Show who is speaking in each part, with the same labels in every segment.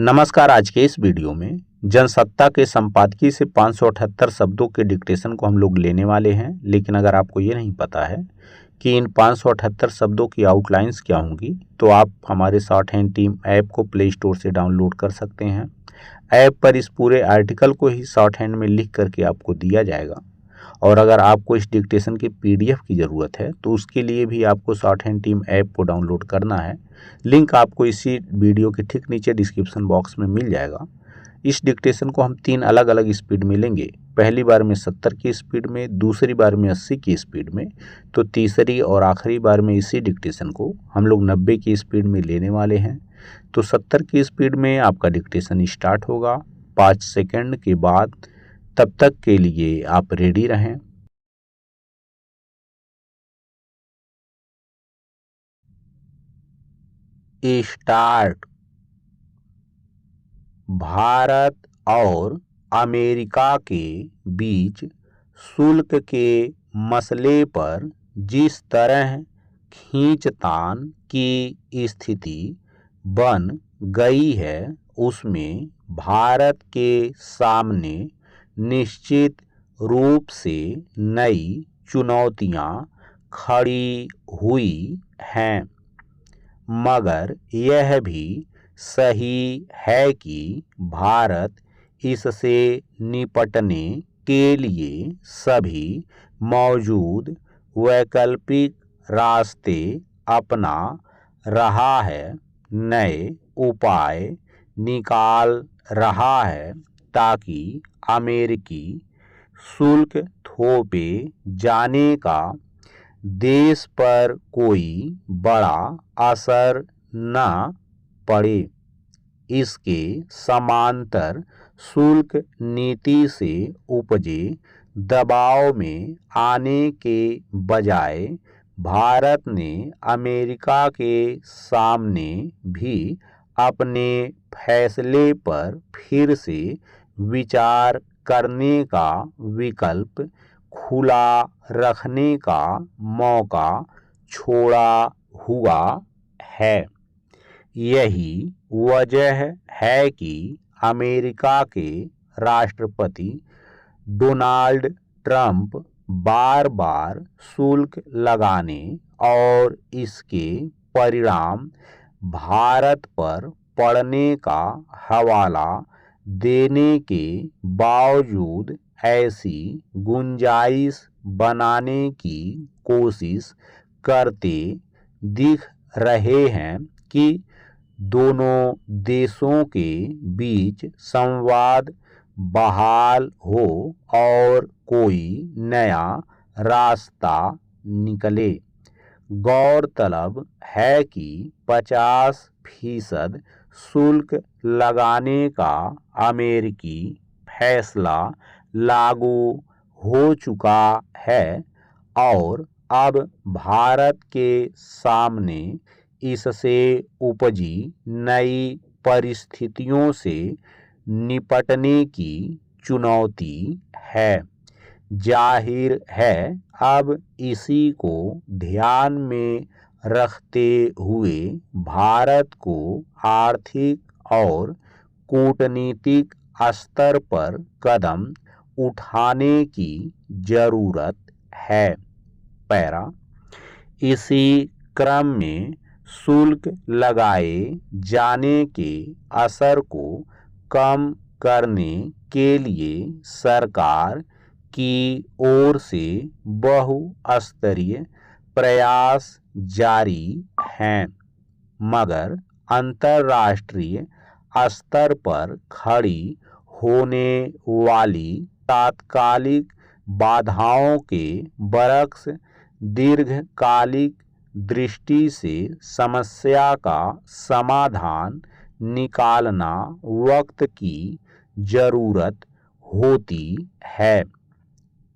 Speaker 1: नमस्कार। आज के इस वीडियो में जनसत्ता के संपादकीय से 578 शब्दों के डिक्टेशन को हम लोग लेने वाले हैं। लेकिन अगर आपको ये नहीं पता है कि इन 578 शब्दों की आउटलाइंस क्या होंगी, तो आप हमारे शॉर्ट हैंड टीम ऐप को प्ले स्टोर से डाउनलोड कर सकते हैं। ऐप पर इस पूरे आर्टिकल को ही शॉर्ट हैंड में लिख करके आपको दिया जाएगा। और अगर आपको इस डिक्टेशन की PDF की ज़रूरत है तो उसके लिए भी आपको शॉर्ट हैंड टीम ऐप को डाउनलोड करना है। लिंक आपको इसी वीडियो के ठीक नीचे डिस्क्रिप्शन बॉक्स में मिल जाएगा। इस डिक्टेशन को हम 3 अलग अलग स्पीड में लेंगे। पहली बार में 70 की स्पीड में, दूसरी बार में 80 की स्पीड में, तो तीसरी और आखिरी बार में इसी डिक्टेशन को हम लोग 90 की स्पीड में लेने वाले हैं। तो 70 की स्पीड में आपका डिक्टेशन स्टार्ट होगा 5 सेकंड के बाद। तब तक के लिए आप रेडी रहें। स्टार्ट। भारत और अमेरिका के बीच शुल्क के मसले पर जिस तरह खींचतान की स्थिति बन गई है, उसमें भारत के सामने निश्चित रूप से नई चुनौतियां खड़ी हुई हैं। मगर यह भी सही है कि भारत इससे निपटने के लिए सभी मौजूद वैकल्पिक रास्ते अपना रहा है, नए उपाय निकाल रहा है, ताकि अमेरिकी शुल्क थोपे जाने का देश पर कोई बड़ा असर न पड़े। इसके समांतर शुल्क नीति से उपजे दबाव में आने के बजाय भारत ने अमेरिका के सामने भी अपने फैसले पर फिर से विचार करने का विकल्प खुला रखने का मौका छोड़ा हुआ है। यही वजह है कि अमेरिका के राष्ट्रपति डोनाल्ड ट्रंप बार बार शुल्क लगाने और इसके परिणाम भारत पर पड़ने का हवाला देने के बावजूद ऐसी गुंजाइश बनाने की कोशिश करते दिख रहे हैं कि दोनों देशों के बीच संवाद बहाल हो और कोई नया रास्ता निकले। गौरतलब है कि 50% शुल्क लगाने का अमेरिकी फैसला लागू हो चुका है और अब भारत के सामने इससे उपजी नई परिस्थितियों से निपटने की चुनौती है। जाहिर है, अब इसी को ध्यान में रखते हुए भारत को आर्थिक और कूटनीतिक स्तर पर कदम उठाने की जरूरत है। पैरा। इसी क्रम में शुल्क लगाए जाने के असर को कम करने के लिए सरकार की ओर से बहुस्तरीय प्रयास जारी हैं, मगर अंतर्राष्ट्रीय स्तर पर खड़ी होने वाली तात्कालिक बाधाओं के बरक्स दीर्घकालिक दृष्टि से समस्या का समाधान निकालना वक्त की जरूरत होती है।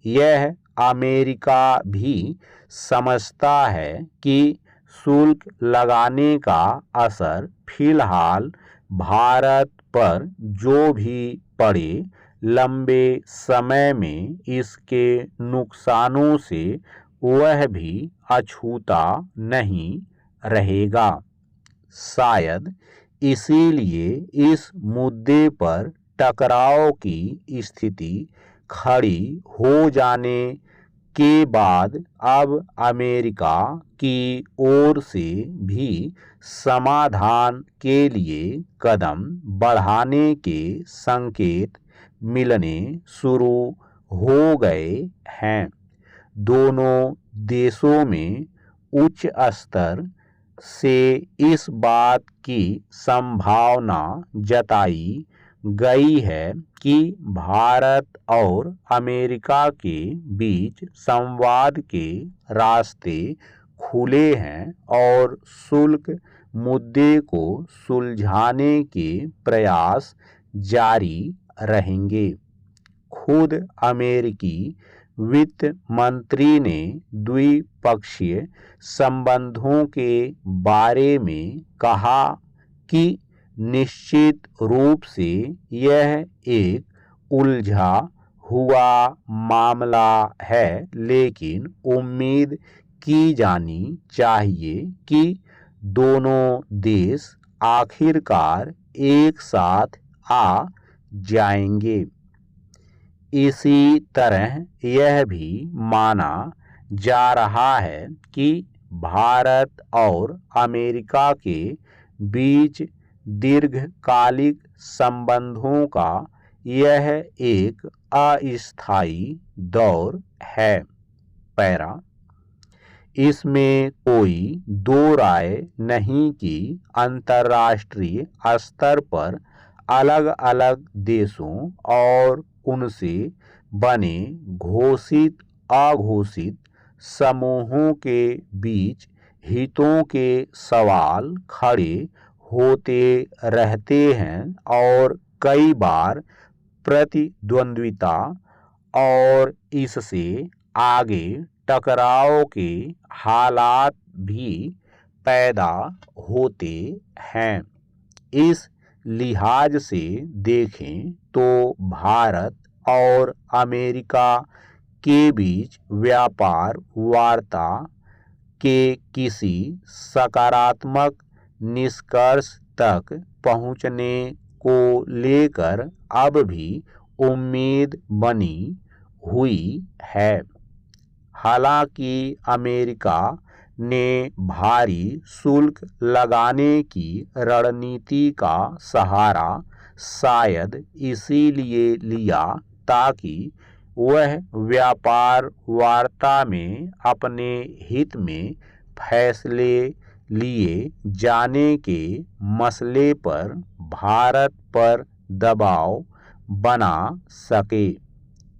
Speaker 1: यह अमेरिका भी समझता है कि शुल्क लगाने का असर फिलहाल भारत पर जो भी पड़े, लंबे समय में इसके नुकसानों से वह भी अछूता नहीं रहेगा। शायद इसीलिए इस मुद्दे पर टकराव की स्थिति खड़ी हो जाने के बाद अब अमेरिका की ओर से भी समाधान के लिए कदम बढ़ाने के संकेत मिलने शुरू हो गए हैं। दोनों देशों में उच्च स्तर से इस बात की संभावना जताई गई है कि भारत और अमेरिका के बीच संवाद के रास्ते खुले हैं और शुल्क मुद्दे को सुलझाने के प्रयास जारी रहेंगे। खुद अमेरिकी वित्त मंत्री ने द्विपक्षीय संबंधों के बारे में कहा कि निश्चित रूप से यह एक उलझा हुआ मामला है, लेकिन उम्मीद की जानी चाहिए कि दोनों देश आखिरकार एक साथ आ जाएंगे। इसी तरह यह भी माना जा रहा है कि भारत और अमेरिका के बीच दीर्घकालिक संबंधों का यह एक अस्थायी दौर है। पैरा, इसमें कोई दो राय नहीं कि अंतर्राष्ट्रीय स्तर पर अलग अलग देशों और उनसे बने घोषित अघोषित समूहों के बीच हितों के सवाल खड़े होते रहते हैं और कई बार प्रतिद्वंद्विता और इससे आगे टकराव के हालात भी पैदा होते हैं। इस लिहाज से देखें तो भारत और अमेरिका के बीच व्यापार वार्ता के किसी सकारात्मक निष्कर्ष तक पहुंचने को लेकर अब भी उम्मीद बनी हुई है। हालांकि अमेरिका ने भारी शुल्क लगाने की रणनीति का सहारा शायद इसीलिए लिया ताकि वह व्यापार वार्ता में अपने हित में फैसले लिए जाने के मसले पर भारत पर दबाव बना सके।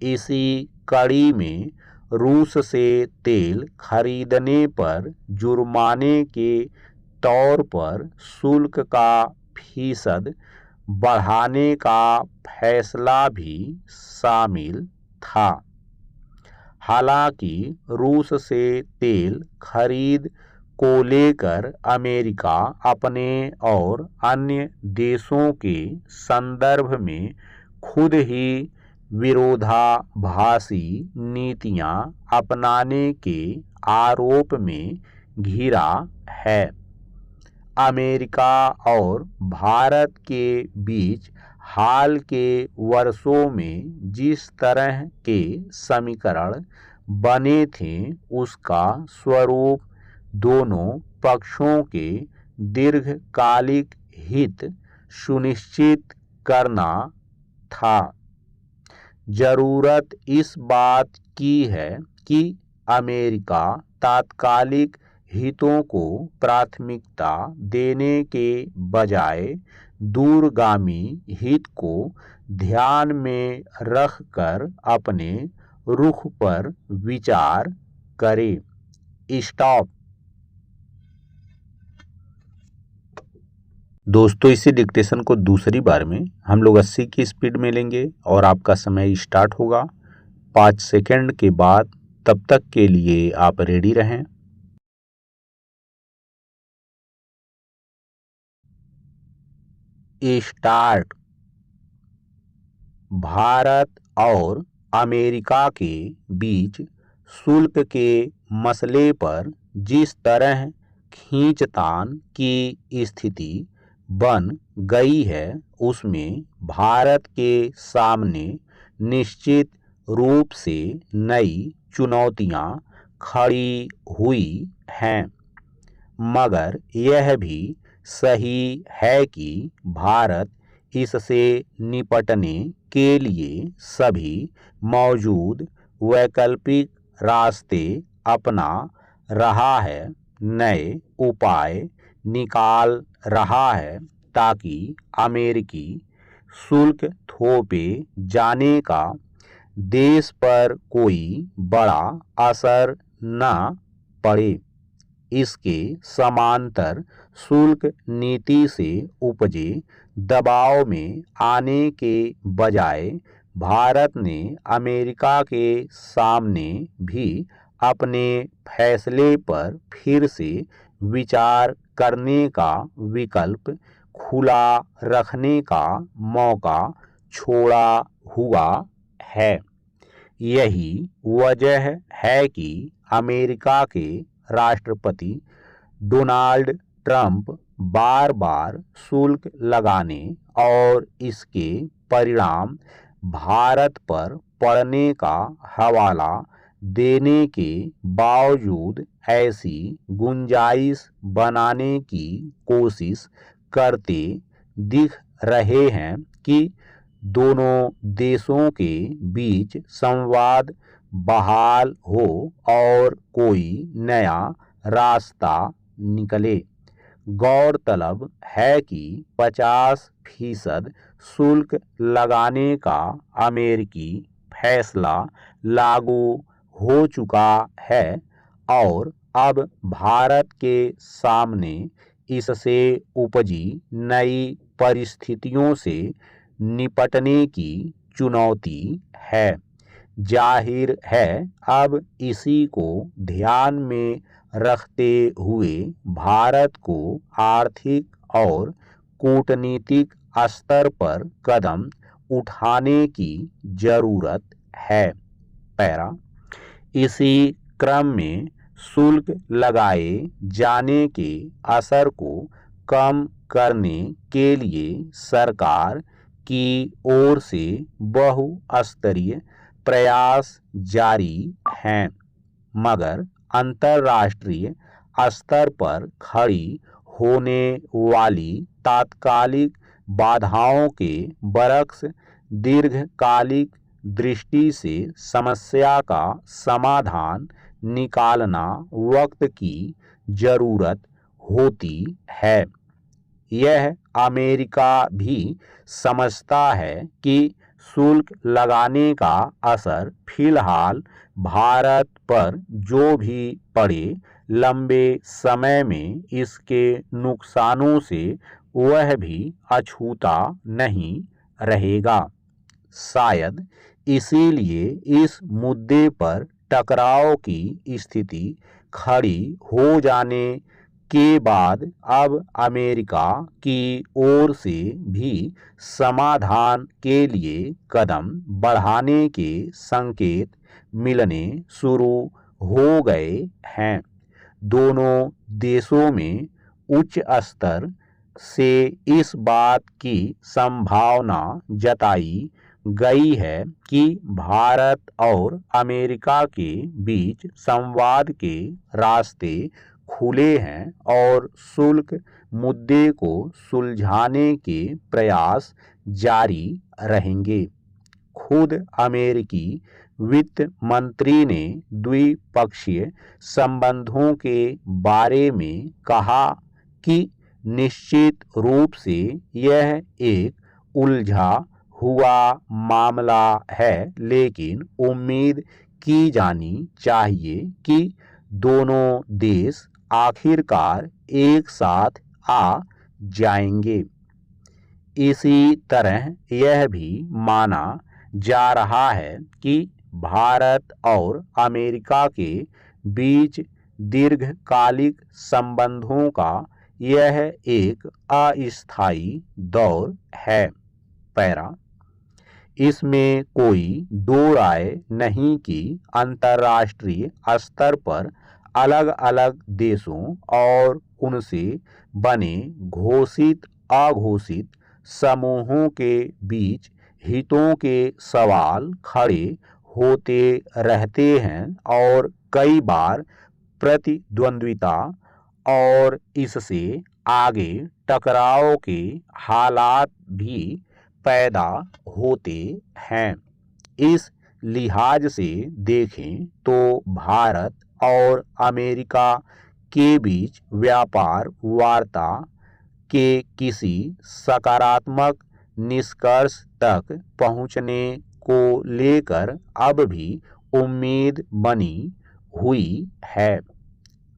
Speaker 1: इसी कड़ी में रूस से तेल खरीदने पर जुर्माने के तौर पर शुल्क का फीसद बढ़ाने का फैसला भी शामिल था। हालांकि रूस से तेल खरीद को लेकर अमेरिका अपने और अन्य देशों के संदर्भ में खुद ही विरोधाभासी नीतियां अपनाने के आरोप में घिरा है। अमेरिका और भारत के बीच हाल के वर्षों में जिस तरह के समीकरण बने थे उसका स्वरूप दोनों पक्षों के दीर्घकालिक हित सुनिश्चित करना था। जरूरत इस बात की है कि अमेरिका तात्कालिक हितों को प्राथमिकता देने के बजाय दूरगामी हित को ध्यान में रखकर अपने रुख पर विचार करे। स्टॉप। दोस्तों, इसी डिक्टेशन को दूसरी बार में हम लोग 80 की स्पीड में लेंगे और आपका समय स्टार्ट होगा 5 सेकंड के बाद। तब तक के लिए आप रेडी रहें। स्टार्ट। भारत और अमेरिका के बीच शुल्क के मसले पर जिस तरह खींचतान की स्थिति बन गई है उसमें भारत के सामने निश्चित रूप से नई चुनौतियां खड़ी हुई हैं, मगर यह भी सही है कि भारत इससे निपटने के लिए सभी मौजूद वैकल्पिक रास्ते अपना रहा है, नए उपाय निकाल रहा है ताकि अमेरिकी शुल्क थोपे जाने का देश पर कोई बड़ा असर न पड़े। इसके समांतर शुल्क नीति से उपजे दबाव में आने के बजाय भारत ने अमेरिका के सामने भी अपने फैसले पर फिर से विचार करने का विकल्प खुला रखने का मौका छोड़ा हुआ है। यही वजह है कि अमेरिका के राष्ट्रपति डोनाल्ड ट्रंप बार बार शुल्क लगाने और इसके परिणाम भारत पर पड़ने का हवाला देने के बावजूद ऐसी गुंजाइश बनाने की कोशिश करते दिख रहे हैं कि दोनों देशों के बीच संवाद बहाल हो और कोई नया रास्ता निकले। गौरतलब है कि 50% शुल्क लगाने का अमेरिकी फैसला लागू हो चुका है और अब भारत के सामने इससे उपजी नई परिस्थितियों से निपटने की चुनौती है। जाहिर है अब इसी को ध्यान में रखते हुए भारत को आर्थिक और कूटनीतिक स्तर पर कदम उठाने की जरूरत है। पैरा इसी क्रम में शुल्क लगाए जाने के असर को कम करने के लिए सरकार की ओर से बहुस्तरीय प्रयास जारी हैं, मगर अंतर्राष्ट्रीय स्तर पर खड़ी होने वाली तात्कालिक बाधाओं के बरक्स दीर्घकालिक दृष्टि से समस्या का समाधान निकालना वक्त की जरूरत होती है। यह अमेरिका भी समझता है कि शुल्क लगाने का असर फिलहाल भारत पर जो भी पड़े, लंबे समय में इसके नुकसानों से वह भी अछूता नहीं रहेगा। शायद इसीलिए इस मुद्दे पर टकराव की स्थिति खड़ी हो जाने के बाद अब अमेरिका की ओर से भी समाधान के लिए कदम बढ़ाने के संकेत मिलने शुरू हो गए हैं। दोनों देशों में उच्च स्तर से इस बात की संभावना जताई गई है कि भारत और अमेरिका के बीच संवाद के रास्ते खुले हैं और शुल्क मुद्दे को सुलझाने के प्रयास जारी रहेंगे। खुद अमेरिकी वित्त मंत्री ने द्विपक्षीय संबंधों के बारे में कहा कि निश्चित रूप से यह एक उलझा हुआ मामला है, लेकिन उम्मीद की जानी चाहिए कि दोनों देश आखिरकार एक साथ आ जाएंगे। इसी तरह यह भी माना जा रहा है कि भारत और अमेरिका के बीच दीर्घकालिक संबंधों का यह एक अस्थायी दौर है। पैरा इसमें कोई दो राय नहीं कि अंतर्राष्ट्रीय स्तर पर अलग अलग देशों और उनसे बने घोषित अघोषित समूहों के बीच हितों के सवाल खड़े होते रहते हैं और कई बार प्रतिद्वंद्विता और इससे आगे टकराव के हालात भी पैदा होते हैं। इस लिहाज से देखें तो भारत और अमेरिका के बीच व्यापार वार्ता के किसी सकारात्मक निष्कर्ष तक पहुंचने को लेकर अब भी उम्मीद बनी हुई है।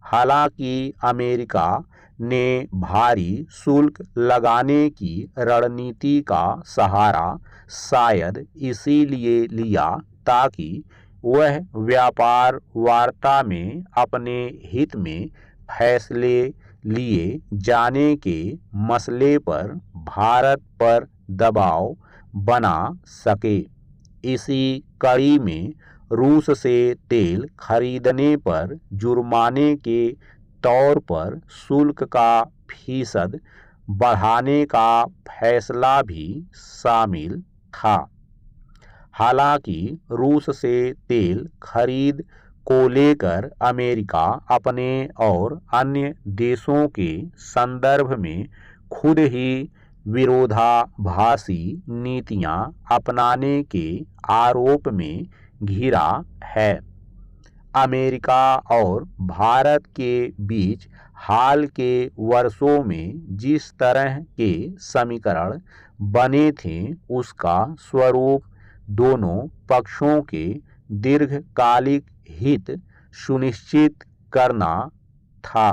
Speaker 1: हालांकि अमेरिका ने भारी शुल्क लगाने की रणनीति का सहारा शायद इसीलिए लिया ताकि वह व्यापार वार्ता में अपने हित में फैसले लिए जाने के मसले पर भारत पर दबाव बना सके। इसी कड़ी में रूस से तेल खरीदने पर जुर्माने के तौर पर शुल्क का फीसद बढ़ाने का फैसला भी शामिल था। हालांकि रूस से तेल खरीद को लेकर अमेरिका अपने और अन्य देशों के संदर्भ में खुद ही विरोधाभासी नीतियां अपनाने के आरोप में घिरा है। अमेरिका और भारत के बीच हाल के वर्षों में जिस तरह के समीकरण बने थे उसका स्वरूप दोनों पक्षों के दीर्घकालिक हित सुनिश्चित करना था।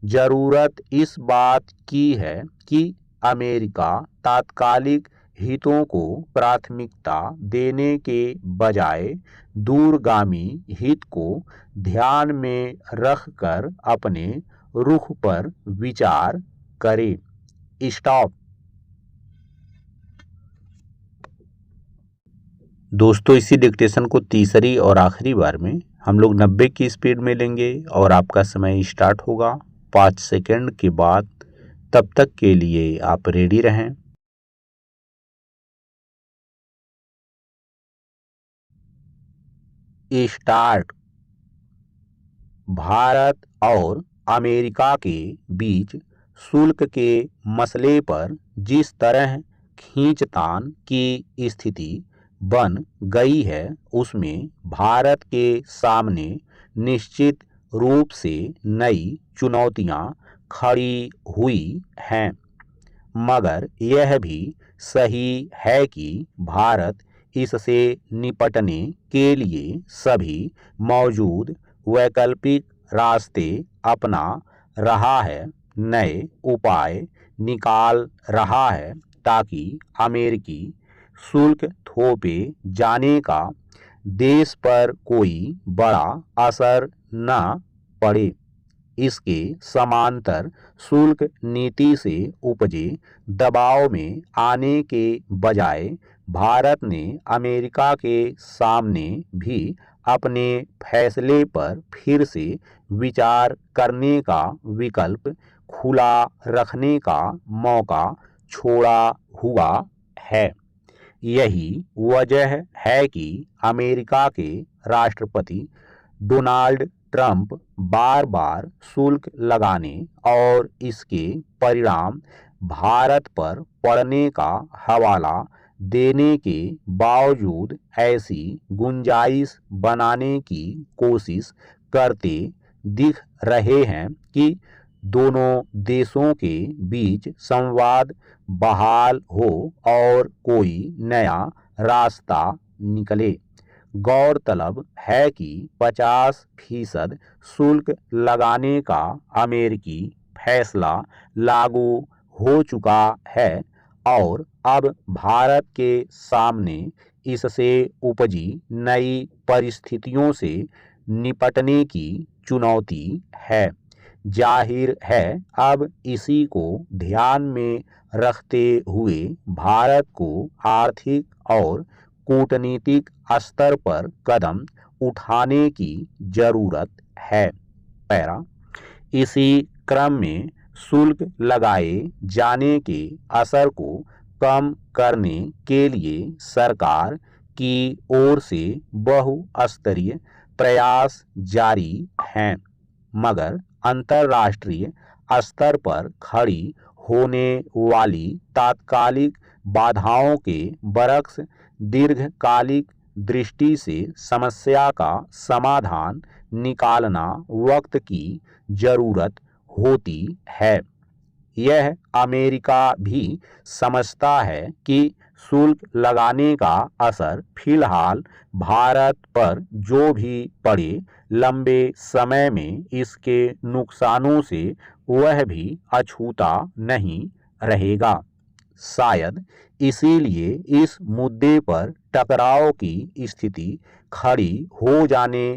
Speaker 1: जरूरत इस बात की है कि अमेरिका तात्कालिक हितों को प्राथमिकता देने के बजाय दूरगामी हित को ध्यान में रखकर अपने रुख पर विचार करे। स्टॉप। दोस्तों, इसी डिक्टेशन को तीसरी और आखिरी बार में हम लोग 90 की स्पीड में लेंगे और आपका समय स्टार्ट होगा 5 सेकंड के बाद। तब तक के लिए आप रेडी रहें। स्टार्ट। भारत और अमेरिका के बीच शुल्क के मसले पर जिस तरह खींचतान की स्थिति बन गई है उसमें भारत के सामने निश्चित रूप से नई चुनौतियां खड़ी हुई हैं। मगर यह भी सही है कि भारत इससे निपटने के लिए सभी मौजूद वैकल्पिक रास्ते अपना रहा है, नए उपाय निकाल रहा है ताकि अमेरिकी शुल्क थोपे जाने का देश पर कोई बड़ा असर न पड़े। इसके समांतर शुल्क नीति से उपजे दबाव में आने के बजाय भारत ने अमेरिका के सामने भी अपने फैसले पर फिर से विचार करने का विकल्प खुला रखने का मौका छोड़ा हुआ है। यही वजह है कि अमेरिका के राष्ट्रपति डोनाल्ड ट्रंप बार बार शुल्क लगाने और इसके परिणाम भारत पर पड़ने का हवाला देने के बावजूद ऐसी गुंजाइश बनाने की कोशिश करते दिख रहे हैं कि दोनों देशों के बीच संवाद बहाल हो और कोई नया रास्ता निकले। गौरतलब है कि 50% शुल्क लगाने का अमेरिकी फैसला लागू हो चुका है और अब भारत के सामने इससे उपजी नई परिस्थितियों से निपटने की चुनौती है। जाहिर है अब इसी को ध्यान में रखते हुए भारत को आर्थिक और कूटनीतिक स्तर पर कदम उठाने की जरूरत है। पैरा। इसी क्रम में शुल्क लगाए जाने के असर को कम करने के लिए सरकार की ओर से बहुस्तरीय प्रयास जारी हैं, मगर अंतर्राष्ट्रीय स्तर पर खड़ी होने वाली तात्कालिक बाधाओं के बरक्स दीर्घकालिक दृष्टि से समस्या का समाधान निकालना वक्त की जरूरत होती है। यह अमेरिका भी समझता है कि शुल्क लगाने का असर फिलहाल भारत पर जो भी पड़े, लंबे समय में इसके नुकसानों से वह भी अछूता नहीं रहेगा। शायद इसीलिए इस मुद्दे पर टकराव की स्थिति खड़ी हो जाने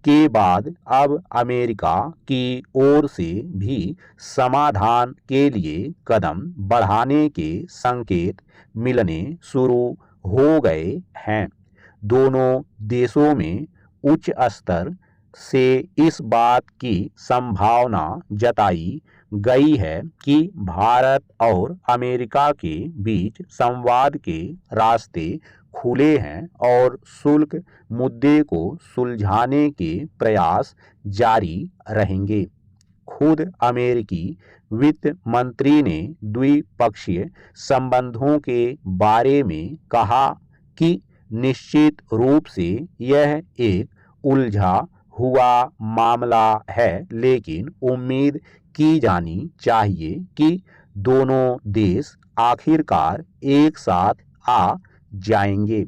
Speaker 1: के बाद अब अमेरिका की ओर से भी समाधान के लिए कदम बढ़ाने के संकेत मिलने शुरू हो गए हैं। दोनों देशों में उच्च स्तर से इस बात की संभावना जताई गई है कि भारत और अमेरिका के बीच संवाद के रास्ते खुले हैं और शुल्क मुद्दे को सुलझाने के प्रयास जारी रहेंगे। खुद अमेरिकी वित्त मंत्री ने द्विपक्षीय संबंधों के बारे में कहा कि निश्चित रूप से यह एक उलझा हुआ मामला है, लेकिन उम्मीद की जानी चाहिए कि दोनों देश आखिरकार एक साथ आ जाएंगे।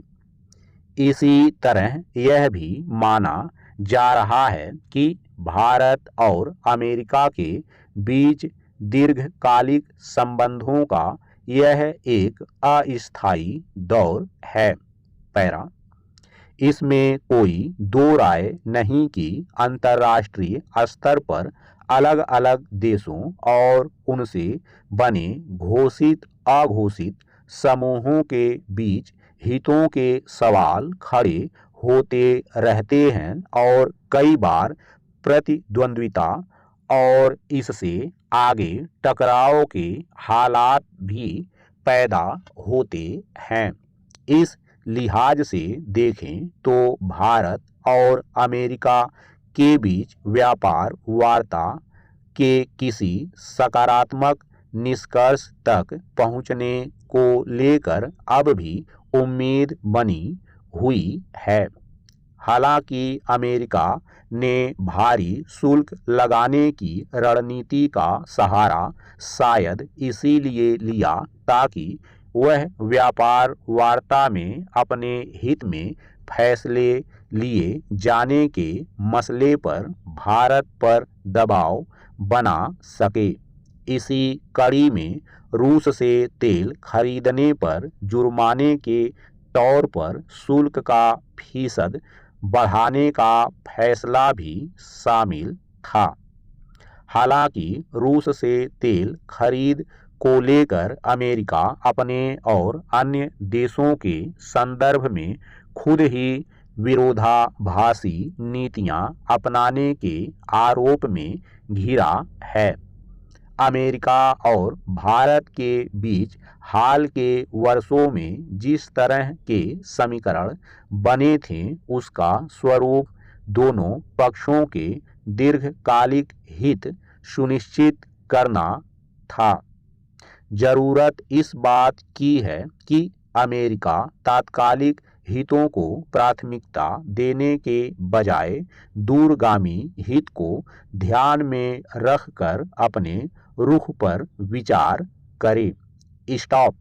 Speaker 1: इसी तरह यह भी माना जा रहा है कि भारत और अमेरिका के बीच दीर्घकालिक संबंधों का यह एक अस्थायी दौर है। पैरा इसमें कोई दो राय नहीं कि अंतर्राष्ट्रीय स्तर पर अलग अलग देशों और उनसे बने घोषित अघोषित समूहों के बीच हितों के सवाल खड़े होते रहते हैं और कई बार प्रतिद्वंद्विता और इससे आगे टकराव के हालात भी पैदा होते हैं। इस लिहाज से देखें तो भारत और अमेरिका के बीच व्यापार वार्ता के किसी सकारात्मक निष्कर्ष तक पहुंचने को लेकर अब भी उम्मीद बनी हुई है। हालांकि अमेरिका ने भारी शुल्क लगाने की रणनीति का सहारा शायद इसीलिए लिया ताकि वह व्यापार वार्ता में अपने हित में फैसले लिए जाने के मसले पर भारत पर दबाव बना सके। इसी कड़ी में रूस से तेल खरीदने पर जुर्माने के तौर पर शुल्क का फीसद बढ़ाने का फैसला भी शामिल था। हालांकि रूस से तेल खरीद को लेकर अमेरिका अपने और अन्य देशों के संदर्भ में खुद ही विरोधाभासी नीतियां अपनाने के आरोप में घिरा है। अमेरिका और भारत के बीच हाल के वर्षों में जिस तरह के समीकरण बने थे, उसका स्वरूप दोनों पक्षों के दीर्घकालिक हित सुनिश्चित करना था। जरूरत इस बात की है कि अमेरिका तात्कालिक हितों को प्राथमिकता देने के बजाय दूरगामी हित को ध्यान में रखकर अपने रुख पर विचार करे। स्टॉप।